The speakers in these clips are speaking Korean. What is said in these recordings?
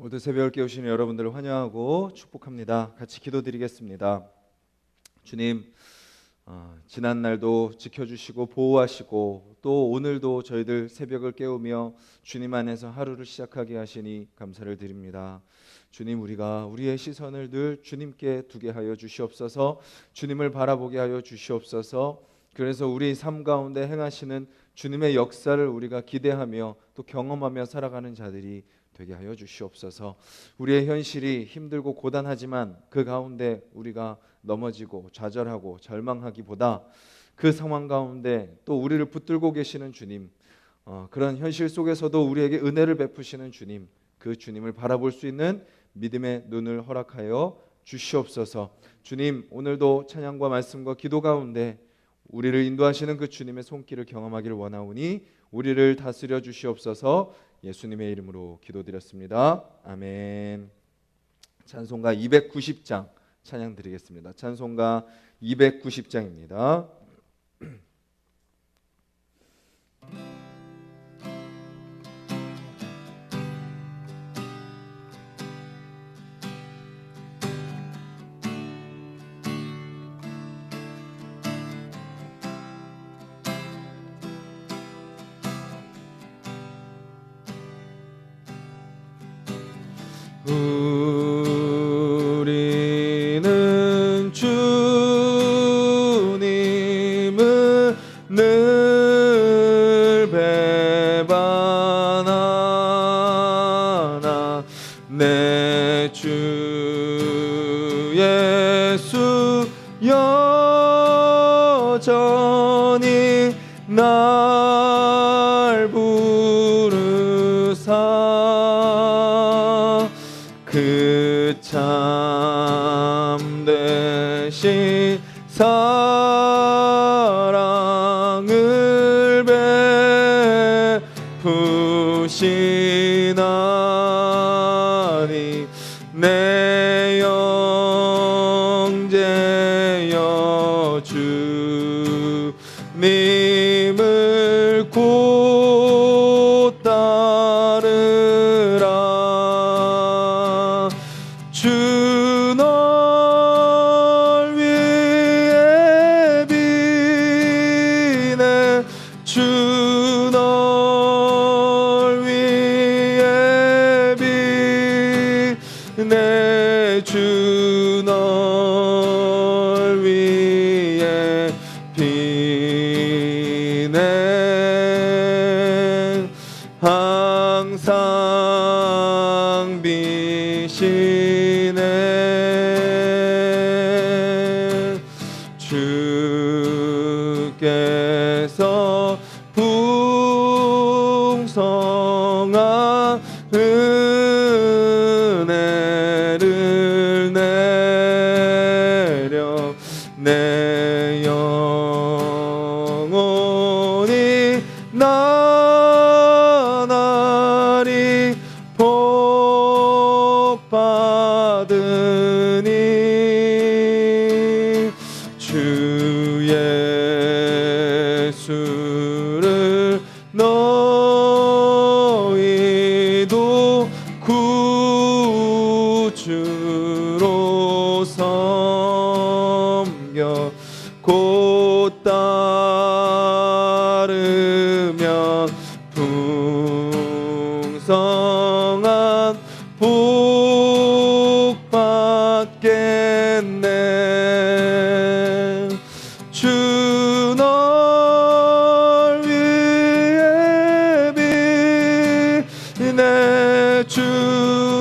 모두 새벽을 깨우시는 여러분들을 환영하고 축복합니다. 같이 기도드리겠습니다. 주님, 지난 날도 지켜주시고 보호하시고 또 오늘도 저희들 새벽을 깨우며 주님 안에서 하루를 시작하게 하시니 감사를 드립니다. 주님, 우리가 우리의 시선을 늘 주님께 두게 하여 주시옵소서. 주님을 바라보게 하여 주시옵소서. 그래서 우리 삶 가운데 행하시는 주님의 역사를 우리가 기대하며 또 경험하며 살아가는 자들이 되게 하여 주시옵소서. 우리의 현실이 힘들고 고단하지만 그 가운데 우리가 넘어지고 좌절하고 절망하기보다 그 상황 가운데 또 우리를 붙들고 계시는 주님, 그런 현실 속에서도 우리에게 은혜를 베푸시는 주님, 그 주님을 바라볼 수 있는 믿음의 눈을 허락하여 주시옵소서. 주님, 오늘도 찬양과 말씀과 기도 가운데 우리를 인도하시는 그 주님의 손길을 경험하기를 원하오니 우리를 다스려 주시옵소서. 예수님의 이름으로 기도드렸습니다. 아멘. 찬송가 290장 찬양 드리겠습니다. 찬송가 290장입니다. 우리는 주님을 늘 배반하나 내 주 예수 여전히 날 부르사 그 참되신 사랑을 베푸시나니 내 영제여 주님을 곧 따르라. 주 널 위해 비네 주 널 위해 비네 주 널 위해 비네 항상 비시네 주께서 풍성한 은혜를 내려 내 영혼이 나날이 복 받으니 주 예수를 너희도 구주로 섬겨 곧 따르면 풍성한 복 받겠네. 주 널 위해 비네 주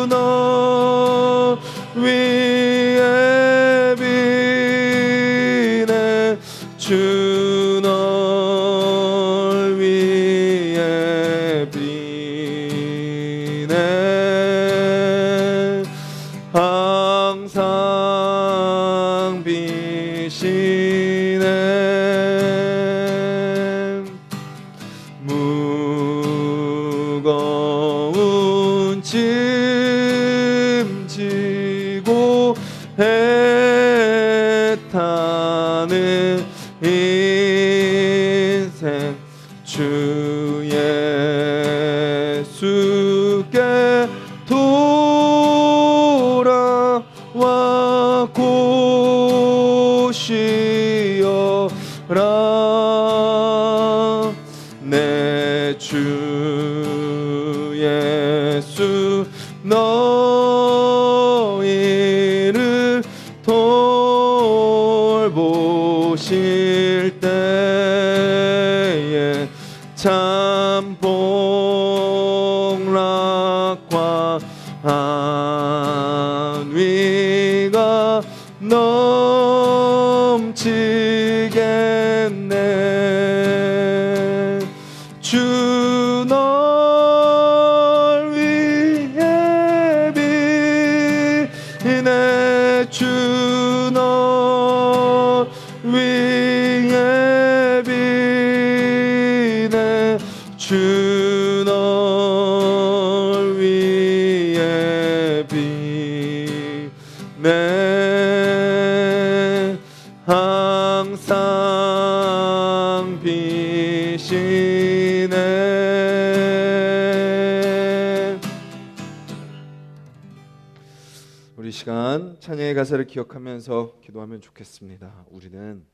널 위해 비네 주 널 위해 비네 항상 비시네 무거운 짐 지고 애타는 인생 주 예수께 도 내 주 예수 너희를 돌보실 때에 참 복락과 안위가 넘치겠네. 주 널 위해 비네. 주 널 위해 비네. 주 널 위해 비네. 항상 비시네. 우리 시간 찬양의 가사를 기억하면서 기도하면 좋겠습니다. 우리는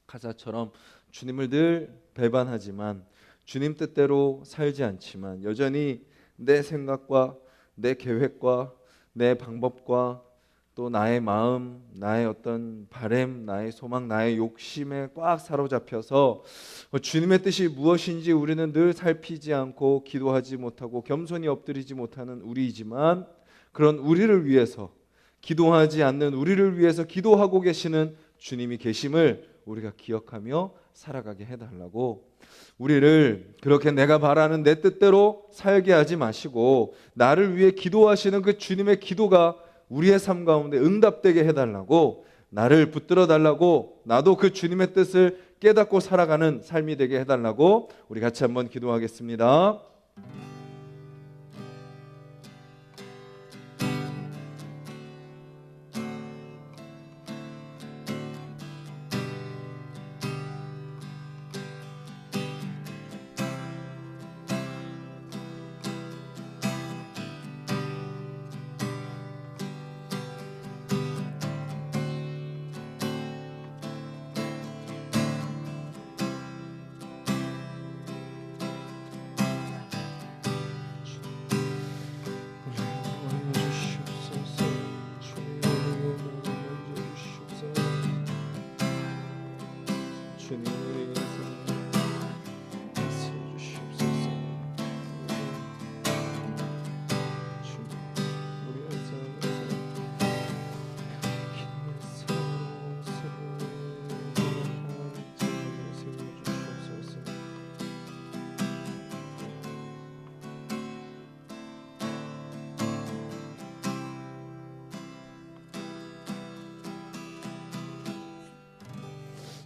가사처럼 주님을 늘 배반하지만 주님 뜻대로 살지 않지만 여전히 내 생각과 내 계획과 내 방법과 또 나의 마음, 나의 어떤 바램, 나의 소망, 나의 욕심에 꽉 사로잡혀서 주님의 뜻이 무엇인지 우리는 늘 살피지 않고 기도하지 못하고 겸손히 엎드리지 못하는 우리이지만, 그런 우리를 위해서, 기도하지 않는 우리를 위해서 기도하고 계시는 주님이 계심을 우리가 기억하며 살아가게 해달라고, 우리를 그렇게 내가 바라는 내 뜻대로 살게 하지 마시고 나를 위해 기도하시는 그 주님의 기도가 우리의 삶 가운데 응답되게 해달라고, 나를 붙들어 달라고, 나도 그 주님의 뜻을 깨닫고 살아가는 삶이 되게 해달라고 우리 같이 한번 기도하겠습니다.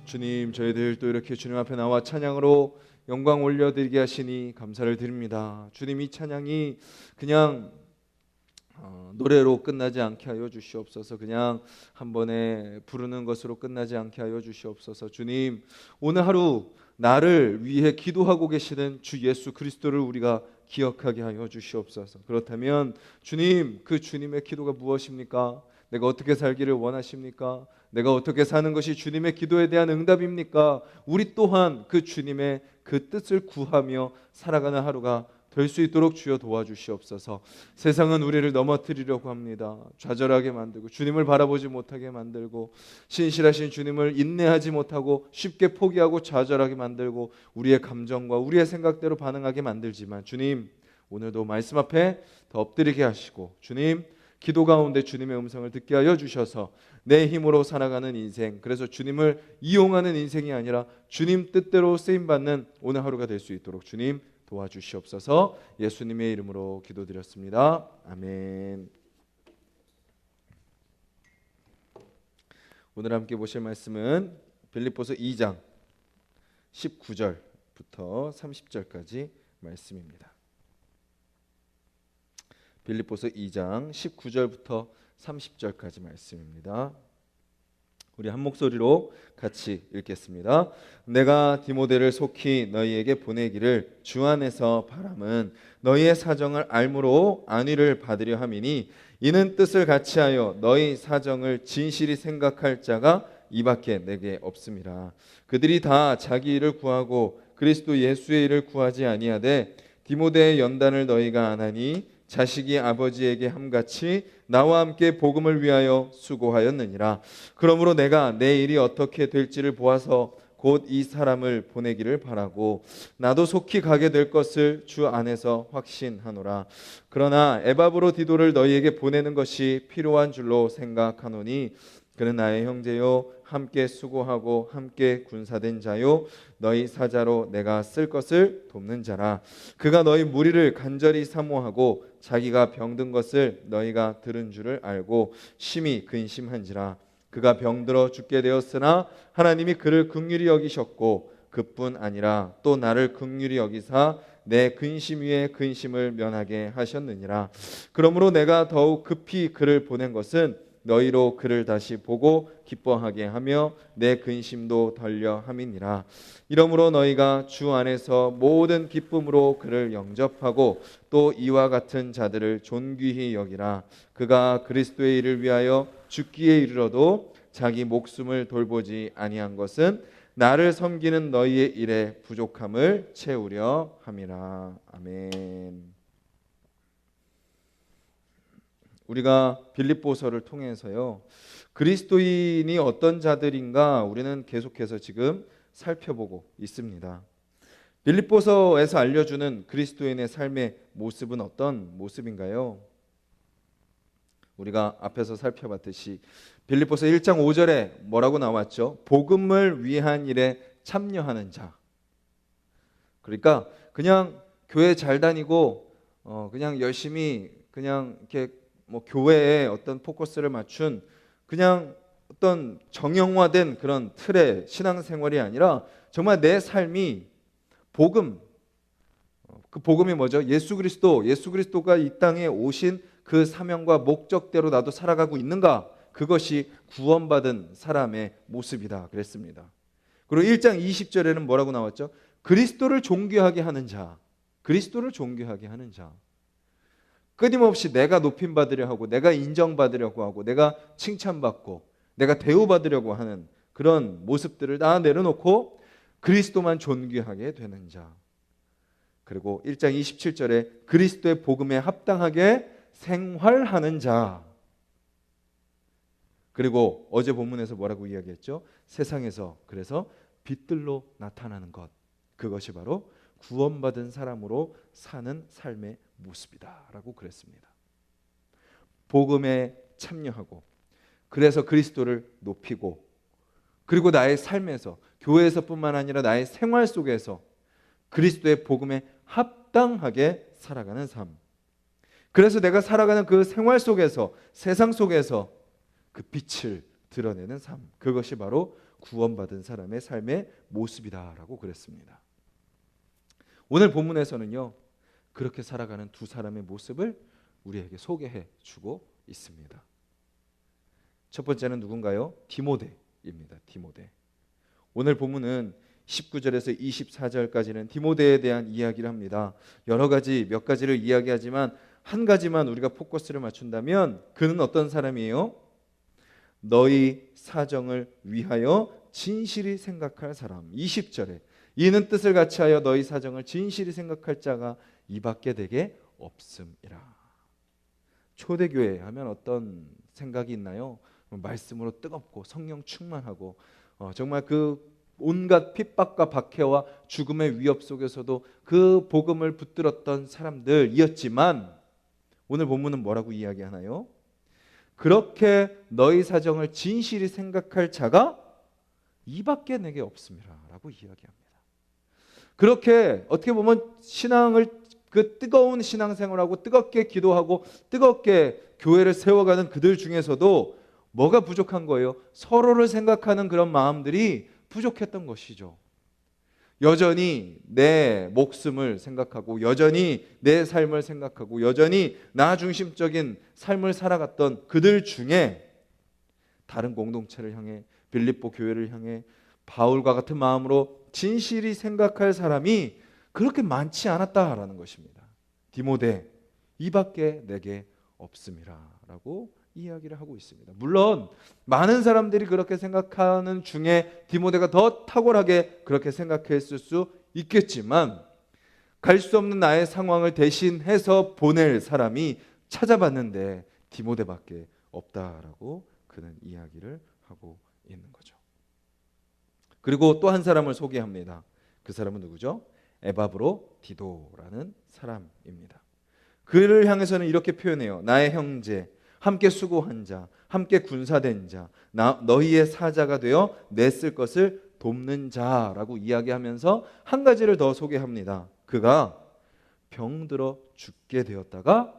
주님, 저희들 또 이렇게 주님 앞에 나와 찬양으로 영광 올려드리게 하시니 감사를 드립니다. 주님, 이 찬양이 그냥 노래로 끝나지 않게 하여 주시옵소서. 그냥 한 번에 부르는 것으로 끝나지 않게 하여 주시옵소서. 주님, 오늘 하루 나를 위해 기도하고 계시는 주 예수 그리스도를 우리가 기억하게 하여 주시옵소서. 그렇다면 주님, 그 주님의 기도가 무엇입니까? 내가 어떻게 살기를 원하십니까? 내가 어떻게 사는 것이 주님의 기도에 대한 응답입니까? 우리 또한 그 주님의 그 뜻을 구하며 살아가는 하루가 될 수 있도록 주여 도와주시옵소서. 세상은 우리를 넘어뜨리려고 합니다. 좌절하게 만들고 주님을 바라보지 못하게 만들고 신실하신 주님을 인내하지 못하고 쉽게 포기하고 좌절하게 만들고 우리의 감정과 우리의 생각대로 반응하게 만들지만, 주님, 오늘도 말씀 앞에 더 엎드리게 하시고 주님, 기도 가운데 주님의 음성을 듣게 하여 주셔서 내 힘으로 살아가는 인생, 그래서 주님을 이용하는 인생이 아니라 주님 뜻대로 쓰임받는 오늘 하루가 될 수 있도록 주님 도와주시옵소서. 예수님의 이름으로 기도드렸습니다. 아멘. 오늘 함께 보실 말씀은 빌립보서 2장 19절부터 30절까지 말씀입니다. 빌립보서 2장 19절부터 30절까지 말씀입니다. 우리 한 목소리로 같이 읽겠습니다. 내가 디모데를 속히 너희에게 보내기를 주 안에서 바람은 너희의 사정을 알므로 안위를 받으려 함이니, 이는 뜻을 같이하여 너희 사정을 진실히 생각할 자가 이밖에 내게 없음이라. 그들이 다 자기 일을 구하고 그리스도 예수의 일을 구하지 아니하되 디모데의 연단을 너희가 안 하니 자식이 아버지에게 함같이 나와 함께 복음을 위하여 수고하였느니라. 그러므로 내가 내 일이 어떻게 될지를 보아서 곧 이 사람을 보내기를 바라고 나도 속히 가게 될 것을 주 안에서 확신하노라. 그러나 에바브로디도를 너희에게 보내는 것이 필요한 줄로 생각하노니 그는 나의 형제요 함께 수고하고 함께 군사된 자요 너희 사자로 내가 쓸 것을 돕는 자라. 그가 너희 무리를 간절히 사모하고 자기가 병든 것을 너희가 들은 줄을 알고 심히 근심한지라. 그가 병들어 죽게 되었으나 하나님이 그를 긍휼히 여기셨고 그뿐 아니라 또 나를 긍휼히 여기사 내 근심 위에 근심을 면하게 하셨느니라. 그러므로 내가 더욱 급히 그를 보낸 것은 너희로 그를 다시 보고 기뻐하게 하며 내 근심도 덜려 함이니라. 이러므로 너희가 주 안에서 모든 기쁨으로 그를 영접하고 또 이와 같은 자들을 존귀히 여기라. 그가 그리스도의 일을 위하여 죽기에 이르러도 자기 목숨을 돌보지 아니한 것은 나를 섬기는 너희의 일에 부족함을 채우려 함이라. 아멘. 우리가 빌립보서를 통해서요, 그리스도인이 어떤 자들인가 우리는 계속해서 지금 살펴보고 있습니다. 빌립보서에서 알려주는 그리스도인의 삶의 모습은 어떤 모습인가요? 우리가 앞에서 살펴봤듯이 빌립보서 1장 5절에 뭐라고 나왔죠? 복음을 위한 일에 참여하는 자. 그러니까 그냥 교회 잘 다니고 그냥 열심히 그냥 이렇게 뭐 교회에 어떤 포커스를 맞춘 그냥 어떤 정형화된 그런 틀의 신앙생활이 아니라 정말 내 삶이 복음, 그 복음이 뭐죠? 예수 그리스도가 이 땅에 오신 그 사명과 목적대로 나도 살아가고 있는가? 그것이 구원받은 사람의 모습이다 그랬습니다. 그리고 1장 20절에는 뭐라고 나왔죠? 그리스도를 존귀하게 하는 자. 그리스도를 존귀하게 하는 자. 끊임없이 내가 높임받으려 하고 내가 인정받으려고 하고 내가 칭찬받고 내가 대우받으려고 하는 그런 모습들을 다 내려놓고 그리스도만 존귀하게 되는 자. 그리고 1장 27절에 그리스도의 복음에 합당하게 생활하는 자. 그리고 어제 본문에서 뭐라고 이야기했죠? 세상에서 그래서 빛들로 나타나는 것. 그것이 바로 구원받은 사람으로 사는 삶의 모습이다 라고 그랬습니다. 복음에 참여하고 그래서 그리스도를 높이고 그리고 나의 삶에서 교회에서뿐만 아니라 나의 생활 속에서 그리스도의 복음에 합당하게 살아가는 삶. 그래서 내가 살아가는 그 생활 속에서 세상 속에서 그 빛을 드러내는 삶. 그것이 바로 구원받은 사람의 삶의 모습이다라고 그랬습니다. 오늘 본문에서는요, 그렇게 살아가는 두 사람의 모습을 우리에게 소개해 주고 있습니다. 첫 번째는 누군가요? 디모데입니다. 디모데. 오늘 본문은 19절에서 24절까지는 디모데에 대한 이야기를 합니다. 여러 가지 몇 가지를 이야기하지만 한 가지만 우리가 포커스를 맞춘다면 그는 어떤 사람이에요? 너희 사정을 위하여 진실히 생각할 사람. 20절에 이는 뜻을 같이 하여 너희 사정을 진실히 생각할 자가 이밖에 되게 없음이라. 초대교회 하면 어떤 생각이 있나요? 말씀으로 뜨겁고 성령 충만하고 정말 그 온갖 핍박과 박해와 죽음의 위협 속에서도 그 복음을 붙들었던 사람들이었지만 오늘 본문은 뭐라고 이야기하나요? 그렇게 너희 사정을 진실히 생각할 자가 이밖에 내게 없음이라 라고 이야기합니다. 그렇게 어떻게 보면 신앙을 그 뜨거운 신앙생활하고 뜨겁게 기도하고 뜨겁게 교회를 세워가는 그들 중에서도 뭐가 부족한 거예요? 서로를 생각하는 그런 마음들이 부족했던 것이죠. 여전히 내 목숨을 생각하고 여전히 내 삶을 생각하고 여전히 나 중심적인 삶을 살아갔던 그들 중에 다른 공동체를 향해 빌립보 교회를 향해 바울과 같은 마음으로 진실히 생각할 사람이 그렇게 많지 않았다라는 것입니다. 디모데 이밖에 내게 없음이라 라고 이야기를 하고 있습니다. 물론 많은 사람들이 그렇게 생각하는 중에 디모데가 더 탁월하게 그렇게 생각했을 수 있겠지만, 갈 수 없는 나의 상황을 대신해서 보낼 사람이 찾아봤는데 디모데밖에 없다라고 그는 이야기를 하고 있는 거죠. 그리고 또 한 사람을 소개합니다. 그 사람은 누구죠? 에바브로디도라는 사람입니다. 그를 향해서는 이렇게 표현해요. 나의 형제, 함께 수고한 자, 함께 군사된 자, 너희의 사자가 되어 내 쓸 것을 돕는 자라고 이야기하면서 한 가지를 더 소개합니다. 그가 병들어 죽게 되었다가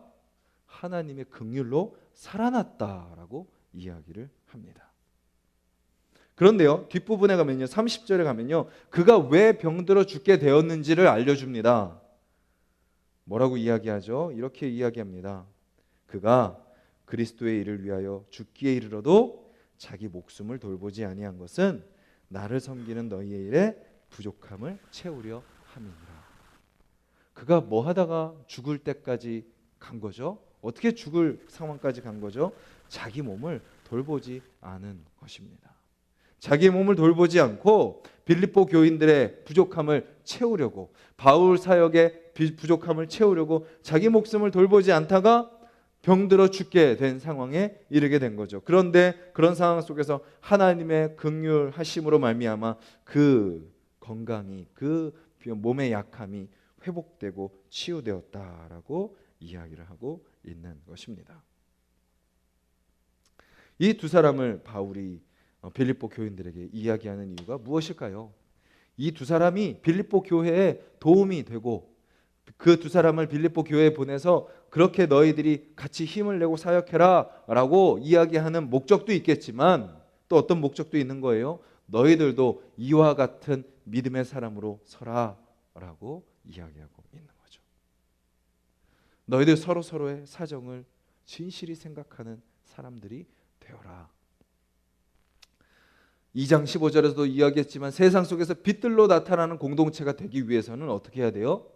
하나님의 긍휼로 살아났다라고 이야기를 합니다. 그런데요, 뒷부분에 가면요, 30절에 가면요, 그가 왜 병들어 죽게 되었는지를 알려줍니다. 뭐라고 이야기하죠? 이렇게 이야기합니다. 그가 그리스도의 일을 위하여 죽기에 이르러도 자기 목숨을 돌보지 아니한 것은 나를 섬기는 너희의 일에 부족함을 채우려 함이니라. 그가 뭐 하다가 죽을 때까지 간 거죠? 어떻게 죽을 상황까지 간 거죠? 자기 몸을 돌보지 않은 것입니다. 자기 몸을 돌보지 않고 빌립보 교인들의 부족함을 채우려고, 바울 사역의 부족함을 채우려고 자기 목숨을 돌보지 않다가 병들어 죽게 된 상황에 이르게 된 거죠. 그런데 그런 상황 속에서 하나님의 긍휼하심으로 말미암아 그 건강이, 그 몸의 약함이 회복되고 치유되었다라고 이야기를 하고 있는 것입니다. 이 두 사람을 바울이 빌립보 교인들에게 이야기하는 이유가 무엇일까요? 이 두 사람이 빌립보 교회에 도움이 되고, 그 두 사람을 빌립보 교회에 보내서 그렇게 너희들이 같이 힘을 내고 사역해라 라고 이야기하는 목적도 있겠지만, 또 어떤 목적도 있는 거예요. 너희들도 이와 같은 믿음의 사람으로 서라 라고 이야기하고 있는 거죠. 너희들 서로서로의 사정을 진실히 생각하는 사람들이 되어라. 2장 15절에서도 이야기했지만, 세상 속에서 빛들로 나타나는 공동체가 되기 위해서는 어떻게 해야 돼요?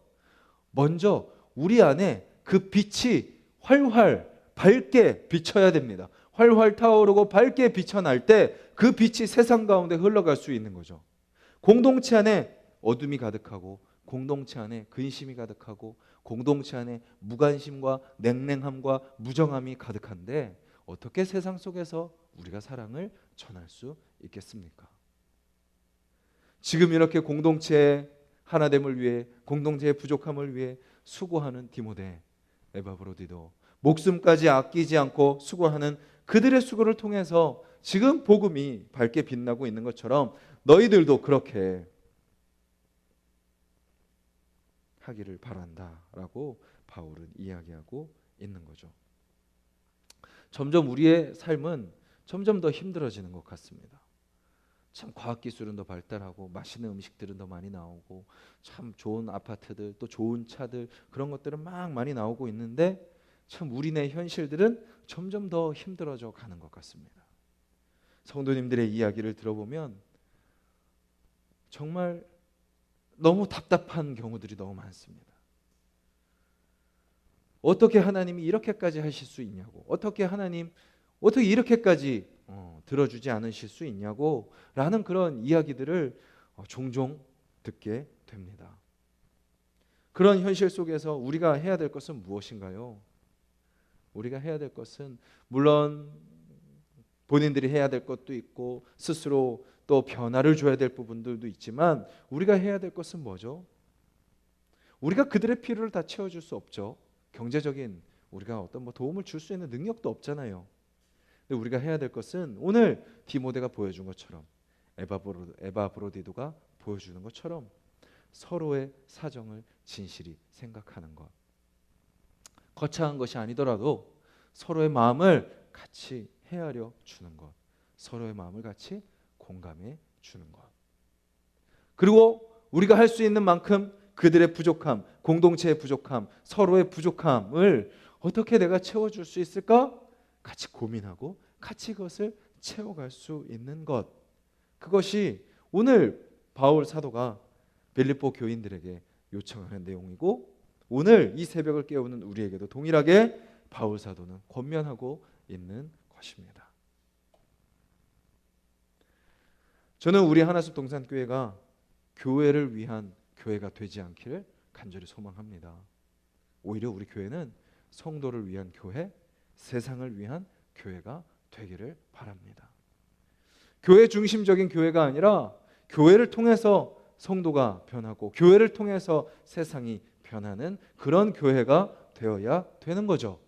먼저 우리 안에 그 빛이 활활 밝게 비쳐야 됩니다. 활활 타오르고 밝게 비쳐날 때 그 빛이 세상 가운데 흘러갈 수 있는 거죠. 공동체 안에 어둠이 가득하고, 공동체 안에 근심이 가득하고, 공동체 안에 무관심과 냉랭함과 무정함이 가득한데 어떻게 세상 속에서 우리가 사랑을 전할 수 있겠습니까? 지금 이렇게 공동체의 하나됨을 위해, 공동체의 부족함을 위해 수고하는 디모데, 에바브로디도, 목숨까지 아끼지 않고 수고하는 그들의 수고를 통해서 지금 복음이 밝게 빛나고 있는 것처럼 너희들도 그렇게 하기를 바란다라고 바울은 이야기하고 있는 거죠. 점점 우리의 삶은 점점 더 힘들어지는 것 같습니다. 참 과학기술은 더 발달하고, 맛있는 음식들은 더 많이 나오고, 참 좋은 아파트들, 또 좋은 차들, 그런 것들은 막 많이 나오고 있는데, 참 우리네 현실들은 점점 더 힘들어져 가는 것 같습니다. 성도님들의 이야기를 들어보면 정말 너무 답답한 경우들이 너무 많습니다. 어떻게 하나님이 이렇게까지 하실 수 있냐고, 어떻게 하나님 어떻게 이렇게까지 들어주지 않으실 수 있냐고 라는 그런 이야기들을 종종 듣게 됩니다. 그런 현실 속에서 우리가 해야 될 것은 무엇인가요? 우리가 해야 될 것은, 물론 본인들이 해야 될 것도 있고 스스로 또 변화를 줘야 될 부분들도 있지만, 우리가 해야 될 것은 뭐죠? 우리가 그들의 필요를 다 채워줄 수 없죠. 경제적인 우리가 어떤 도움을 줄 수 있는 능력도 없잖아요. 근데 우리가 해야 될 것은 오늘 디모데가 보여준 것처럼, 에바브로디도가 보여주는 것처럼 서로의 사정을 진실히 생각하는 것, 거창한 것이 아니더라도 서로의 마음을 같이 헤아려 주는 것, 서로의 마음을 같이 공감해 주는 것, 그리고 우리가 할 수 있는 만큼 그들의 부족함, 공동체의 부족함, 서로의 부족함을 어떻게 내가 채워줄 수 있을까? 같이 고민하고 같이 그것을 채워갈 수 있는 것, 그것이 오늘 바울 사도가 빌립보 교인들에게 요청하는 내용이고, 오늘 이 새벽을 깨우는 우리에게도 동일하게 바울 사도는 권면하고 있는 것입니다. 저는 우리 하나숲 동산교회가 교회를 위한 교회가 되지 않기를 간절히 소망합니다. 오히려 우리 교회는 성도를 위한 교회, 세상을 위한 교회가 되기를 바랍니다. 교회 중심적인 교회가 아니라 교회를 통해서 성도가 변하고 교회를 통해서 세상이 변하는 그런 교회가 되어야 되는 거죠.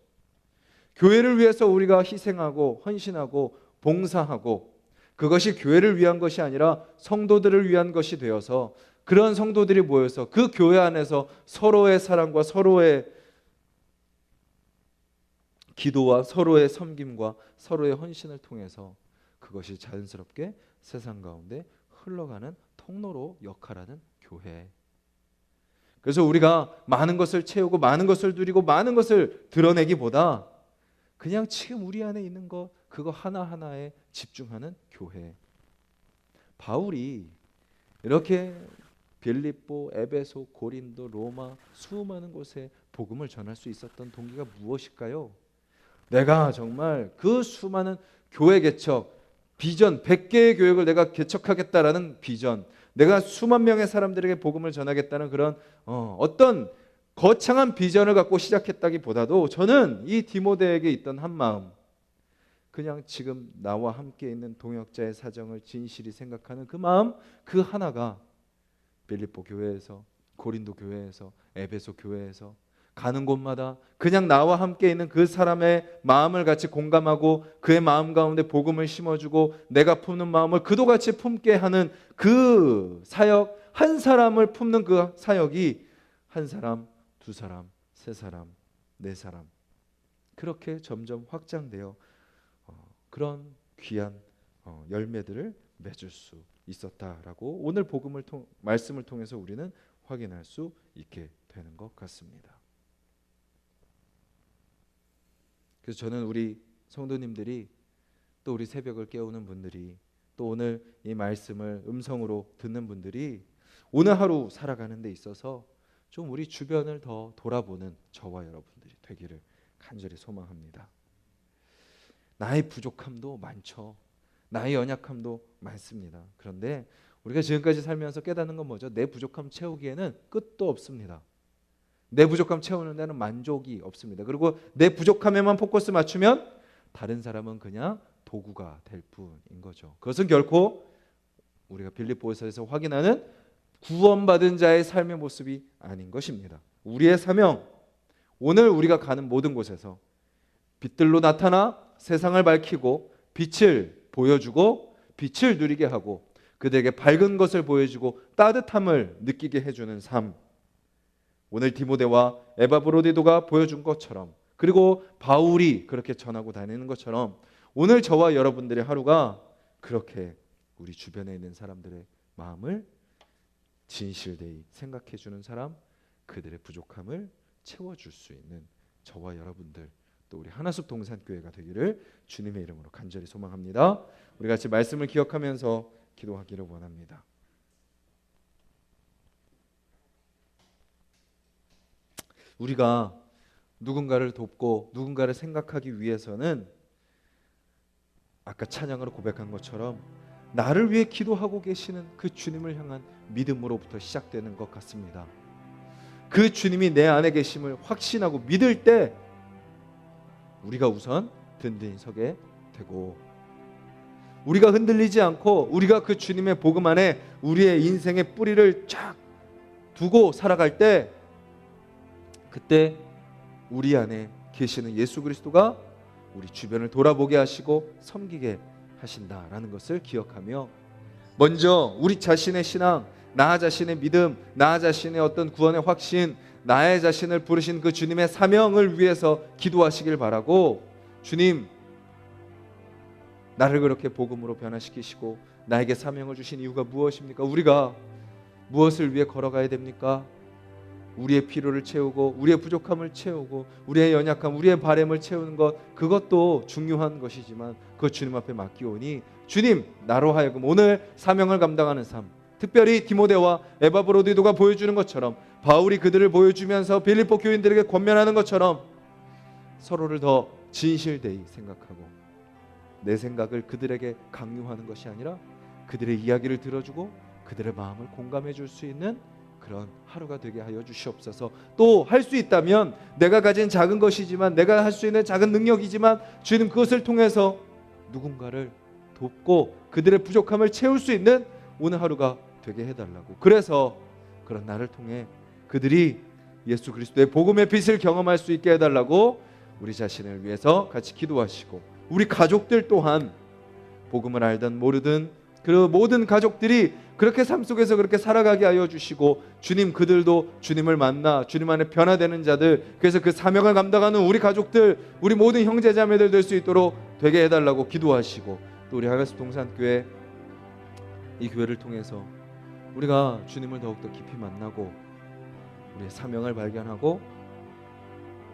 교회를 위해서 우리가 희생하고 헌신하고 봉사하고 그것이 교회를 위한 것이 아니라 성도들을 위한 것이 되어서 그런 성도들이 모여서 그 교회 안에서 서로의 사랑과 서로의 기도와 서로의 섬김과 서로의 헌신을 통해서 그것이 자연스럽게 세상 가운데 흘러가는 통로로 역할하는 교회. 그래서 우리가 많은 것을 채우고 많은 것을 누리고 많은 것을 드러내기보다 그냥 지금 우리 안에 있는 것 그거 하나하나에 집중하는 교회. 바울이 이렇게 빌립보, 에베소, 고린도, 로마 수많은 곳에 복음을 전할 수 있었던 동기가 무엇일까요? 내가 정말 그 수많은 교회 개척 비전 100개의 교역을 내가 개척하겠다라는 비전, 내가 수만 명의 사람들에게 복음을 전하겠다는 그런 어떤 거창한 비전을 갖고 시작했다기보다도 저는 이 디모데에게 있던 한 마음, 그냥 지금 나와 함께 있는 동역자의 사정을 진실히 생각하는 그 마음 그 하나가 빌립보 교회에서, 고린도 교회에서, 에베소 교회에서 가는 곳마다 그냥 나와 함께 있는 그 사람의 마음을 같이 공감하고 그의 마음 가운데 복음을 심어주고 내가 품는 마음을 그도 같이 품게 하는 그 사역, 한 사람을 품는 그 사역이 한 사람, 두 사람, 세 사람, 네 사람 그렇게 점점 확장되어 그런 귀한 열매들을 맺을 수 있었다라고 오늘 말씀을 통해서 우리는 확인할 수 있게 되는 것 같습니다. 그래서 저는 우리 성도님들이 또 우리 새벽을 깨우는 분들이 또 오늘 이 말씀을 음성으로 듣는 분들이 오늘 하루 살아가는 데 있어서 좀 우리 주변을 더 돌아보는 저와 여러분들이 되기를 간절히 소망합니다. 나의 부족함도 많죠. 나의 연약함도 많습니다. 그런데 우리가 지금까지 살면서 깨닫는 건 뭐죠? 내 부족함 채우기에는 끝도 없습니다. 내 부족함 채우는 데는 만족이 없습니다. 그리고 내 부족함에만 포커스 맞추면 다른 사람은 그냥 도구가 될 뿐인 거죠. 그것은 결코 우리가 빌립보서에서 확인하는 구원받은 자의 삶의 모습이 아닌 것입니다. 우리의 사명, 오늘 우리가 가는 모든 곳에서 빛들로 나타나 세상을 밝히고 빛을 보여주고 빛을 누리게 하고 그들에게 밝은 것을 보여주고 따뜻함을 느끼게 해주는 삶, 오늘 디모데와 에바브로디도가 보여준 것처럼 그리고 바울이 그렇게 전하고 다니는 것처럼 오늘 저와 여러분들의 하루가 그렇게 우리 주변에 있는 사람들의 마음을 진실되이 생각해 주는 사람, 그들의 부족함을 채워줄 수 있는 저와 여러분들 또 우리 하나숲 동산교회가 되기를 주님의 이름으로 간절히 소망합니다. 우리 같이 말씀을 기억하면서 기도하기를 원합니다. 우리가 누군가를 돕고 누군가를 생각하기 위해서는 아까 찬양으로 고백한 것처럼 나를 위해 기도하고 계시는 그 주님을 향한 믿음으로부터 시작되는 것 같습니다. 그 주님이 내 안에 계심을 확신하고 믿을 때 우리가 우선 든든히 서게 되고 우리가 흔들리지 않고 우리가 그 주님의 복음 안에 우리의 인생의 뿌리를 쫙 두고 살아갈 때 그때 우리 안에 계시는 예수 그리스도가 우리 주변을 돌아보게 하시고 섬기게 하신다라는 것을 기억하며 먼저 우리 자신의 신앙, 나 자신의 믿음, 나 자신의 어떤 구원의 확신, 나의 자신을 부르신 그 주님의 사명을 위해서 기도하시길 바라고 주님 나를 그렇게 복음으로 변화시키시고 나에게 사명을 주신 이유가 무엇입니까? 우리가 무엇을 위해 걸어가야 됩니까? 우리의 필요를 채우고 우리의 부족함을 채우고 우리의 연약함, 우리의 바램을 채우는 것 그것도 중요한 것이지만 그 주님 앞에 맡기오니 주님 나로 하여금 오늘 사명을 감당하는 삶 특별히 디모데와 에바브로디도가 보여주는 것처럼 바울이 그들을 보여주면서 빌립보 교인들에게 권면하는 것처럼 서로를 더 진실되이 생각하고 내 생각을 그들에게 강요하는 것이 아니라 그들의 이야기를 들어주고 그들의 마음을 공감해 줄 수 있는 그런 하루가 되게 하여 주시옵소서. 또 할 수 있다면 내가 가진 작은 것이지만, 내가 할 수 있는 작은 능력이지만 주님 그것을 통해서 누군가를 돕고 그들의 부족함을 채울 수 있는 오늘 하루가 되게 해달라고. 그래서 그런 나를 통해 그들이 예수 그리스도의 복음의 빛을 경험할 수 있게 해달라고 우리 자신을 위해서 같이 기도하시고, 우리 가족들 또한 복음을 알든 모르든 그 모든 가족들이 그렇게 삶 속에서 그렇게 살아가게 하여 주시고, 주님 그들도 주님을 만나 주님 안에 변화되는 자들, 그래서 그 사명을 감당하는 우리 가족들, 우리 모든 형제자매들 될 수 있도록 되게 해달라고 기도하시고, 또 우리 하가스 동산교회 이 교회를 통해서 우리가 주님을 더욱더 깊이 만나고 우리의 사명을 발견하고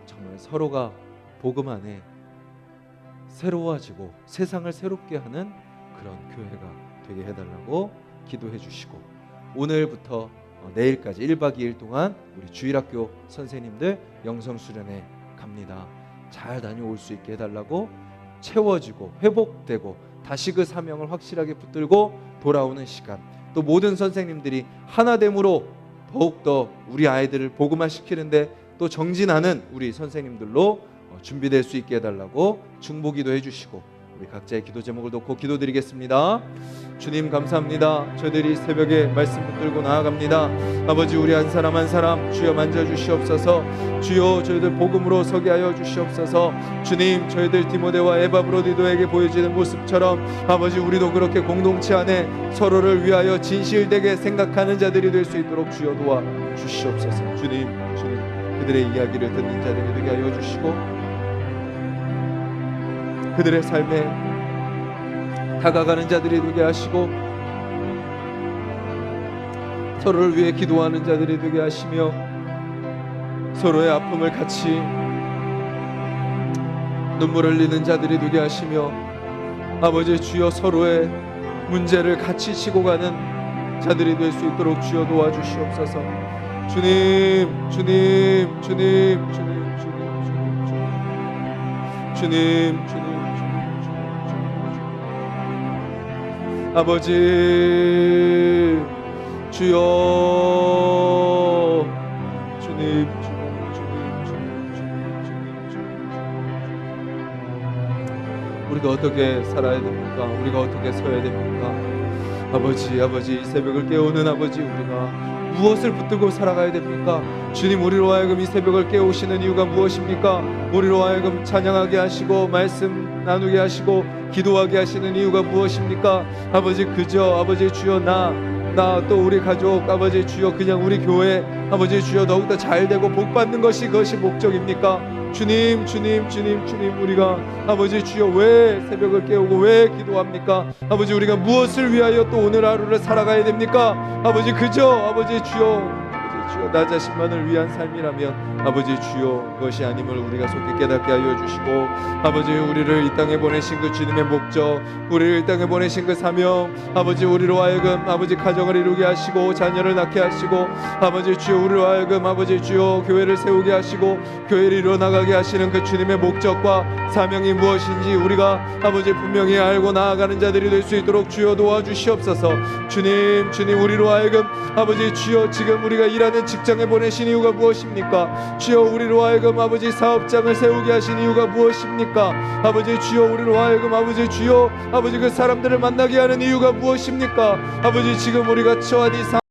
정말 서로가 복음 안에 새로워지고 세상을 새롭게 하는 그런 교회가 되게 해달라고 기도해 주시고, 오늘부터 내일까지 1박 2일 동안 우리 주일학교 선생님들 영성수련회 갑니다. 잘 다녀올 수 있게 해달라고, 채워지고 회복되고 다시 그 사명을 확실하게 붙들고 돌아오는 시간, 또 모든 선생님들이 하나됨으로 더욱더 우리 아이들을 복음화 시키는데 또 정진하는 우리 선생님들로 준비될 수 있게 해달라고 중보기도 해주시고, 우리 각자의 기도 제목을 놓고 기도드리겠습니다. 주님 감사합니다. 저희들이 새벽에 말씀 붙들고 나아갑니다. 아버지, 우리 한 사람 한 사람 주여 만져주시옵소서. 주여 저희들 복음으로 서게 하여 주시옵소서. 주님, 저희들 디모데와 에바브로디도에게 보여지는 모습처럼 아버지, 우리도 그렇게 공동체 안에 서로를 위하여 진실되게 생각하는 자들이 될 수 있도록 주여 도와주시옵소서. 주님 그들의 이야기를 듣는 자들이 되게 하여 주시고, 그들의 삶에 다가가는 자들이 되게 하시고, 서로를 위해 기도하는 자들이 되게 하시며, 서로의 아픔을 같이 눈물 흘리는 자들이 되게 하시며, 아버지 주여 서로의 문제를 같이 지고 가는 자들이 될 수 있도록 주여 도와주시옵소서. 주님 아버지 주여, 주님 우리가 어떻게 살아야 됩니까? 우리가 어떻게 서야 됩니까? 아버지 이 새벽을 깨우는 아버지, 우리가 무엇을 붙들고 살아가야 됩니까? 주님, 우리로 하여금 이 새벽을 깨우시는 이유가 무엇입니까? 우리로 하여금 찬양하게 하시고 말씀 나누게 하시고 기도하게 하시는 이유가 무엇입니까? 아버지, 그저 아버지 주여 나 또 우리 가족 아버지 주여 그냥 우리 교회 아버지 주여 더욱더 잘되고 복받는 것이 그것이 목적입니까? 주님 우리가 아버지 주여 왜 새벽을 깨우고 왜 기도합니까? 아버지, 우리가 무엇을 위하여 또 오늘 하루를 살아가야 됩니까? 아버지, 그저 아버지 주여 나 자신만을 위한 삶이라면 아버지 주여 그것이 아님을 우리가 속히 깨닫게 하여 주시고, 아버지 우리를 이 땅에 보내신 그 주님의 목적, 우리를 이 땅에 보내신 그 사명, 아버지 우리로 하여금 아버지 가정을 이루게 하시고 자녀를 낳게 하시고, 아버지 주여 우리로 하여금 아버지 주여 교회를 세우게 하시고 교회를 이뤄나가게 하시는 그 주님의 목적과 사명이 무엇인지 우리가 아버지 분명히 알고 나아가는 자들이 될 수 있도록 주여 도와주시옵소서. 주님 우리로 하여금 아버지 주여 지금 우리가 일하는 직장에 보내신 이유가 무엇입니까? 주여 우리로 하여금 아버지 사업장을 세우게 하신 이유가 무엇입니까? 아버지 주여 우리로 하여금 아버지 주여 아버지 그 사람들을 만나게 하는 이유가 무엇입니까? 아버지 지금 우리가 처한 이